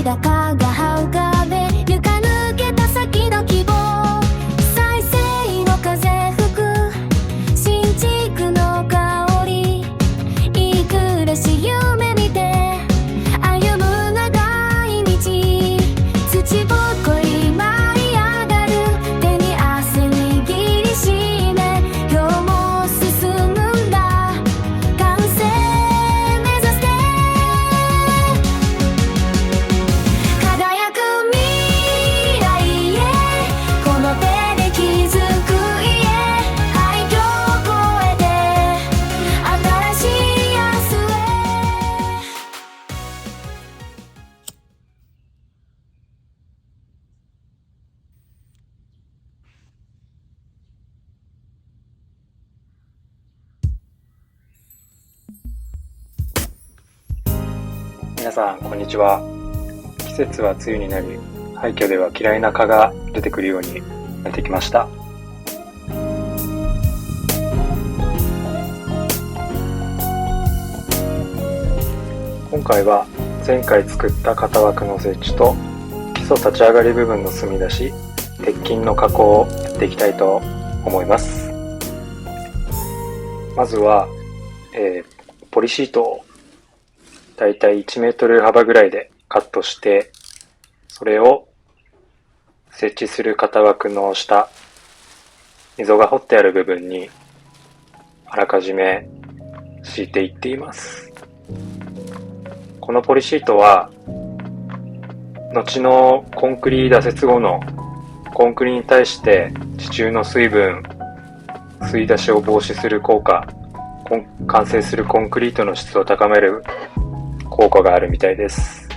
高が浮かべ床抜けた先の希望再生の風吹く新築の香りいい暮らし夢見て歩む長い道土ぼこり舞い上がる手に汗握りしめ今日も進むんだ完成目指して輝く未来へこの手で築く家廃墟を越えて新しい明日へ皆さんこんにちは。季節は梅雨になり、廃墟では嫌いな蚊が出てくるようになってきました。今回は前回作った型枠の設置と基礎立ち上がり部分の墨出し、鉄筋の加工をやっていきたいと思います。まずは、ポリシートをだいたい1メートル幅ぐらいでカットして、それを設置する型枠の下、溝が掘ってある部分にあらかじめ敷いていっています。このポリシートは、後のコンクリ打設後のコンクリに対して地中の水分、吸い出しを防止する効果、完成するコンクリートの質を高める効果があるみたいです。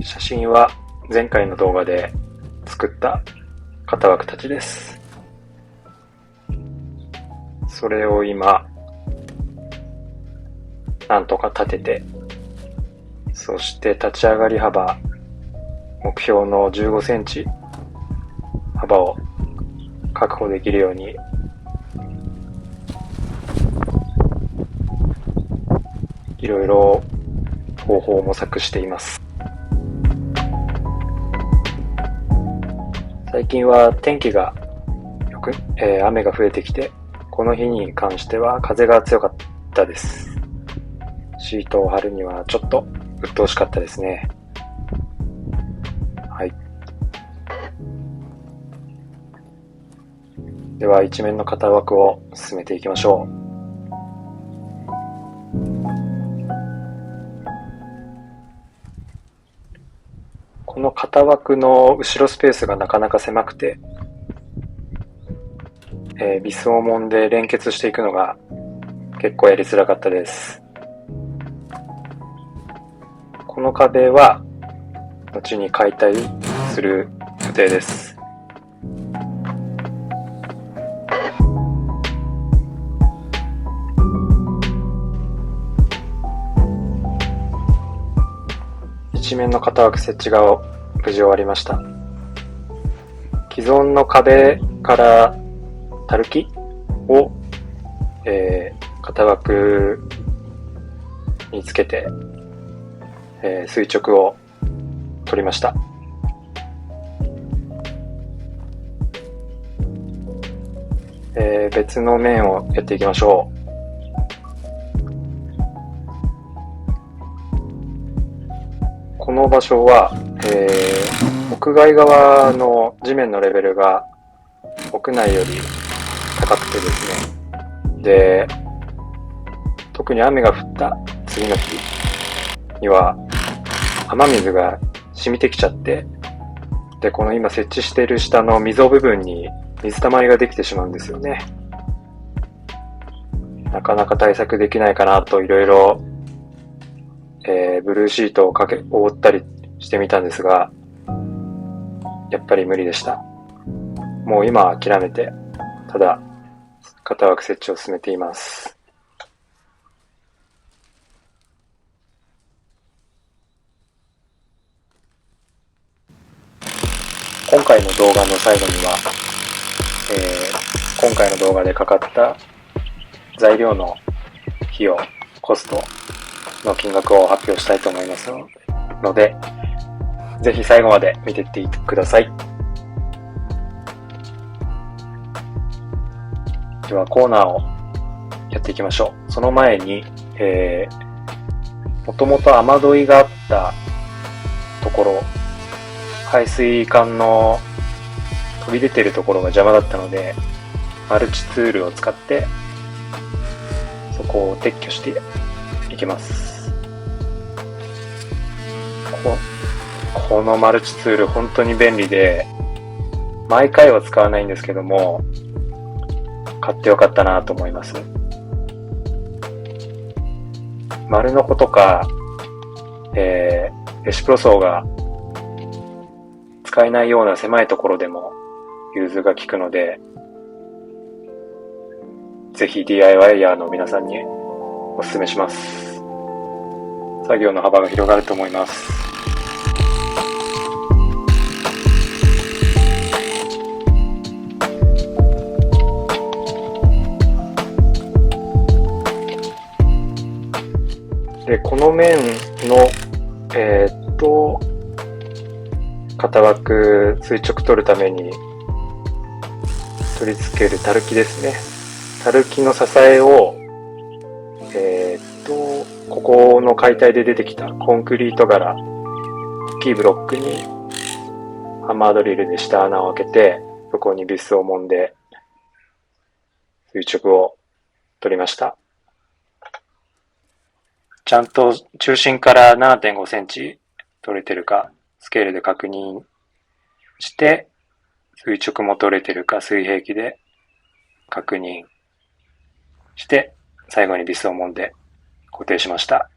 写真は前回の動画で作った型枠たちです。それを今なんとか立てて、そして立ち上がり幅、目標の15センチ幅を確保できるようにいろいろ方法を模索しています。最近は天気が雨が増えてきて、この日に関しては風が強かったです。シートを貼るにはちょっと鬱陶しかったですね。はい。では一面の型枠を進めていきましょう。この型枠の後ろスペースがなかなか狭くて、ビスを揉んで連結していくのが結構やりづらかったです。この壁は後に解体する予定です。一面の型枠設置が無事終わりました。既存の壁からたるきを、型枠につけて垂直を取りました。別の面をやっていきましょう。この場所は、屋外側の地面のレベルが屋内より高くてですね。で、特に雨が降った次の日には雨水が染みてきちゃって、で、この今設置している下の溝部分に水たまりができてしまうんですよね。なかなか対策できないかなといろいろブルーシートを覆ったりしてみたんですが、やっぱり無理でした。もう今は諦めて、ただ型枠設置を進めています。今回の動画の最後には、今回の動画でかかった材料の費用、コストの金額を発表したいと思いますので、ぜひ最後まで見ていってください。ではコーナーをやっていきましょう。その前に、もともと雨どいがあったところ、排水管の飛び出てるところが邪魔だったので、マルチツールを使ってそこを撤去していきます。このマルチツール本当に便利で、毎回は使わないんですけども、買ってよかったなと思います。丸ノコとか、レシプロ層が使えないような狭いところでも融通が効くので、ぜひ DIY ヤーの皆さんにお勧めします。作業の幅が広がると思います。で、この面の、型枠垂直取るために取り付けるたるきですね。たるきの支えを、ここの解体で出てきたコンクリート柄、大きいブロックにハンマードリルで下穴を開けて、そこにビスを揉んで垂直を取りました。ちゃんと中心から 7.5 センチ取れてるか、スケールで確認して、垂直も取れてるか水平器で確認して、最後にビスを揉んで固定しました。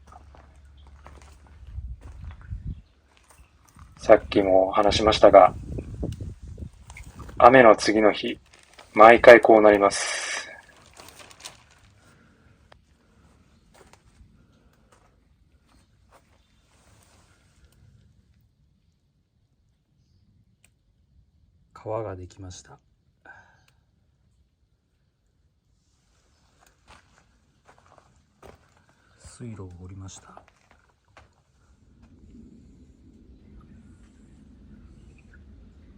さっきも話しましたが、雨の次の日、毎回こうなります。川ができました。水路を掘りました。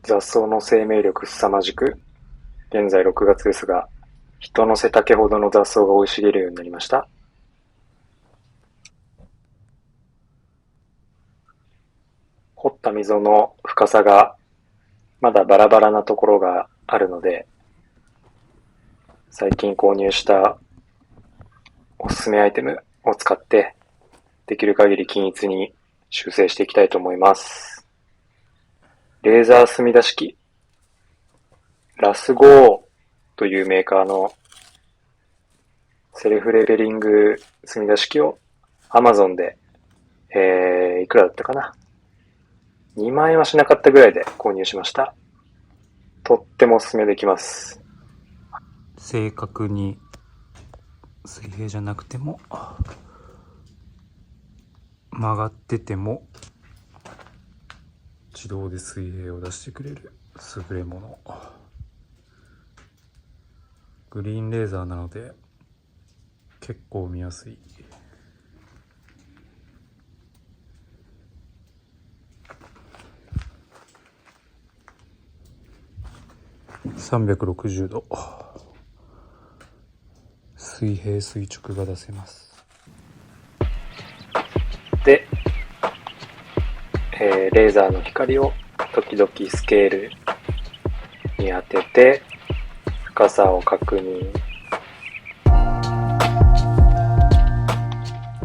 雑草の生命力凄まじく、現在6月ですが、人の背丈ほどの雑草が生い茂るようになりました。掘った溝の深さがまだバラバラなところがあるので、最近購入したおすすめアイテムを使ってできる限り均一に修正していきたいと思います。レーザー墨出し機ラスゴーというメーカーのセルフレベリング墨出し機を Amazon で、いくらだったかな、2万円はしなかったぐらいで購入しました。とってもおすすめできます。正確に水平じゃなくても曲がってても自動で水平を出してくれる優れもの。グリーンレーザーなので結構見やすい。360度水平垂直が出せます。で、レーザーの光を時々スケールに当てて深さを確認、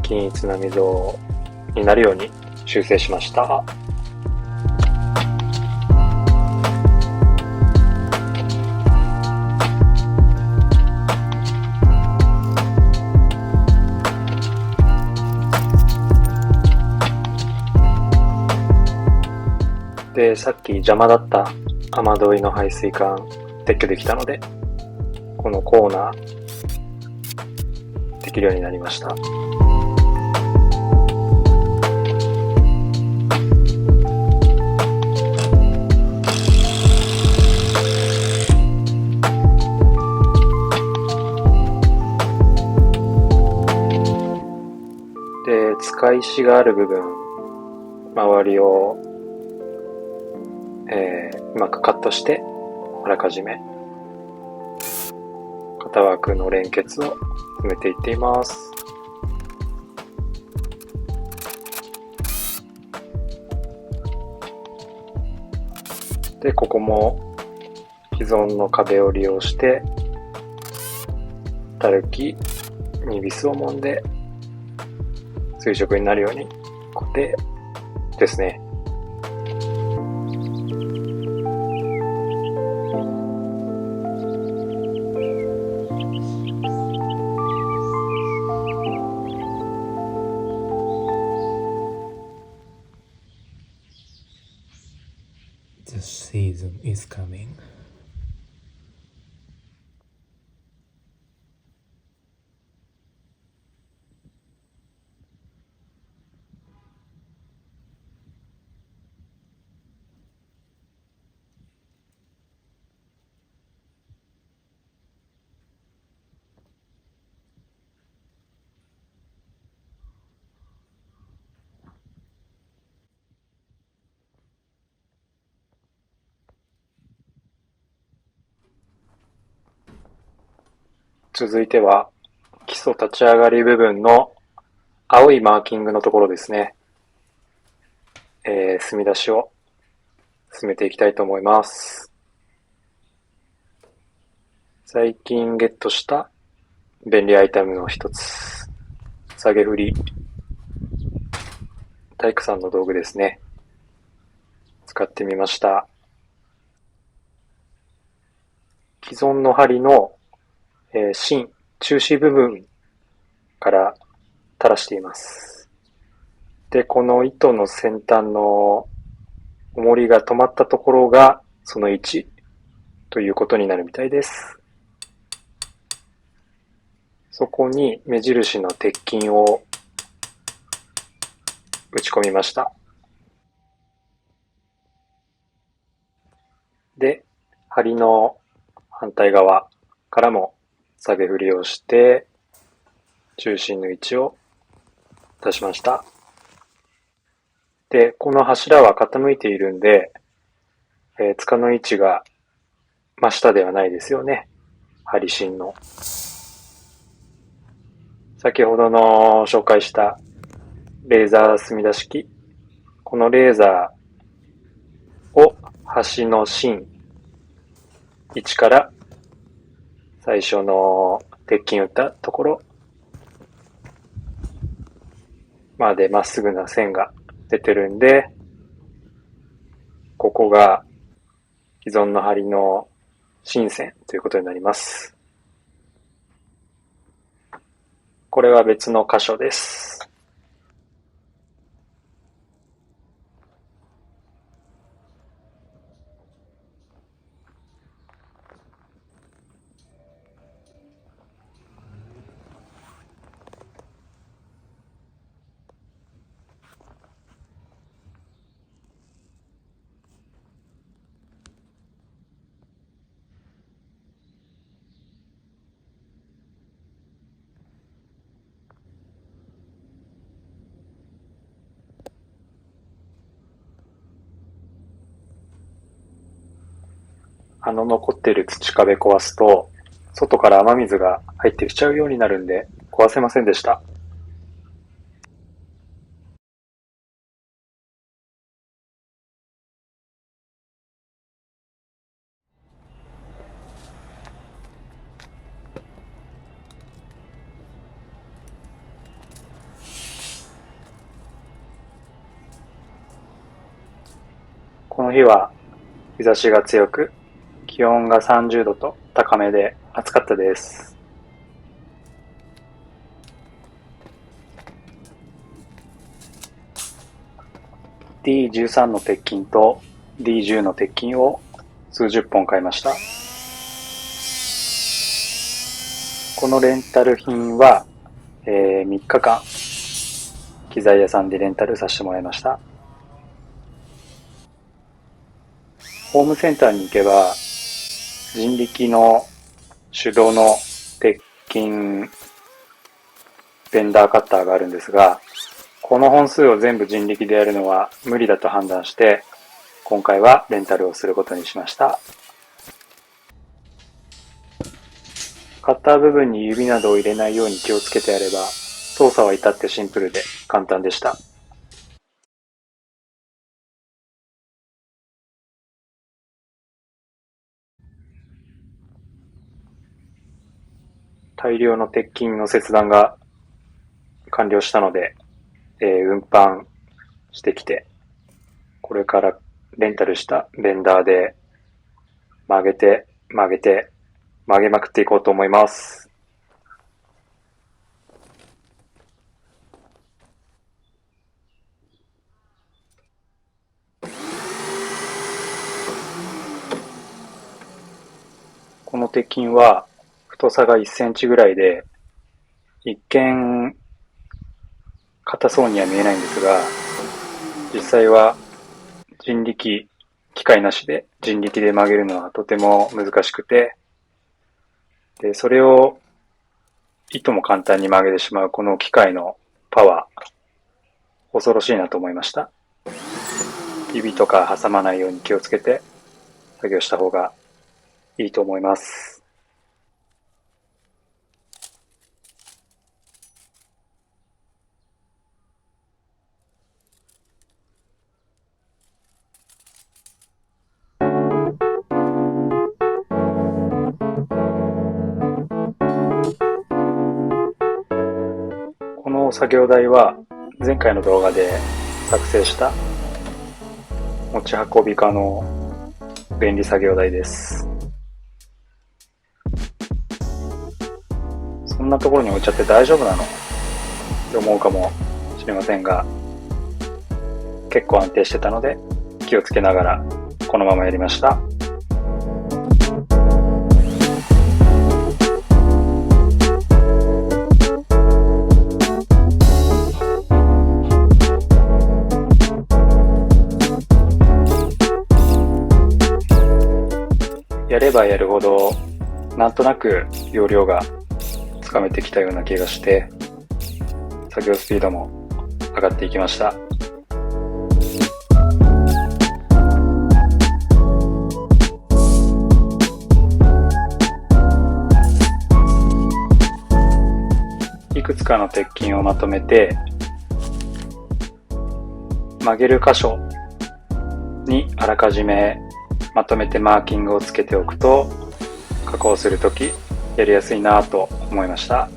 均一な溝になるように修正しました。で、さっき邪魔だった雨どいの排水管撤去できたので、このコーナーできるようになりました。使い石がある部分、周りを、うまくカットして、あらかじめ型枠の連結を埋めていっています。で、ここも既存の壁を利用してたるきにビスを揉んで垂直になるように固定ですね。The season is coming.続いては基礎立ち上がり部分の青いマーキングのところですね。墨出しを進めていきたいと思います。最近ゲットした便利アイテムの一つ、下げ振り。体育さんの道具ですね。使ってみました。既存の針の芯、中心部分から垂らしています。で、この糸の先端の重りが止まったところがその位置ということになるみたいです。そこに目印の鉄筋を打ち込みました。で、針の反対側からも下げ振りをして中心の位置を出しました。で、この柱は傾いているんで、柄の位置が真下ではないですよね。針芯の。先ほどの紹介したレーザー墨出し機。このレーザーを端の芯位置から最初の鉄筋を打ったところまでまっすぐな線が出てるんで、ここが既存の針の芯線ということになります。これは別の箇所です。残っている土壁壊すと、外から雨水が入ってきちゃうようになるんで、壊せませんでした。この日は日差しが強く、気温が30度と高めで暑かったです。D13 の鉄筋と D10 の鉄筋を数十本買いました。このレンタル品は、3日間機材屋さんでレンタルさせてもらいました。ホームセンターに行けば人力の手動の鉄筋ベンダーカッターがあるんですが、この本数を全部人力でやるのは無理だと判断して、今回はレンタルをすることにしました。カッター部分に指などを入れないように気をつけてやれば、操作は至ってシンプルで簡単でした。大量の鉄筋の切断が完了したので、運搬してきて、これからレンタルしたベンダーで曲げまくっていこうと思います。この鉄筋は太さが1センチぐらいで、一見硬そうには見えないんですが、実際は機械なしで人力で曲げるのはとても難しくて、で、それをいとも簡単に曲げてしまうこの機械のパワー、恐ろしいなと思いました。指とか挟まないように気をつけて作業した方がいいと思います。この作業台は前回の動画で作成した持ち運び可の便利作業台です。そんなところに置いちゃって大丈夫なのって思うかもしれませんが、結構安定してたので気をつけながらこのままやりました。やればやるほどなんとなく要領がつかめてきたような気がして、作業スピードも上がっていきました。いくつかの鉄筋をまとめて、曲げる箇所にあらかじめまとめてマーキングをつけておくと、加工するときやりやすいなと思いました。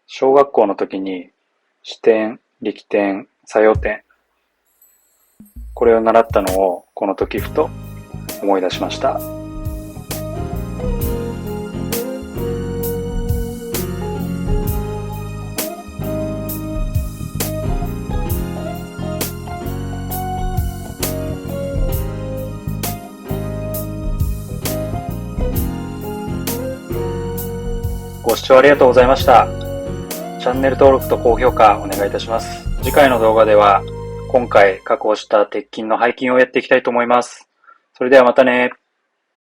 小学校の時に支点、力点、作用点、これを習ったのをこの時ふと思い出しました。ご視聴ありがとうございました。チャンネル登録と高評価お願いいたします。次回の動画では今回加工した鉄筋の背筋をやっていきたいと思います。それではまたね。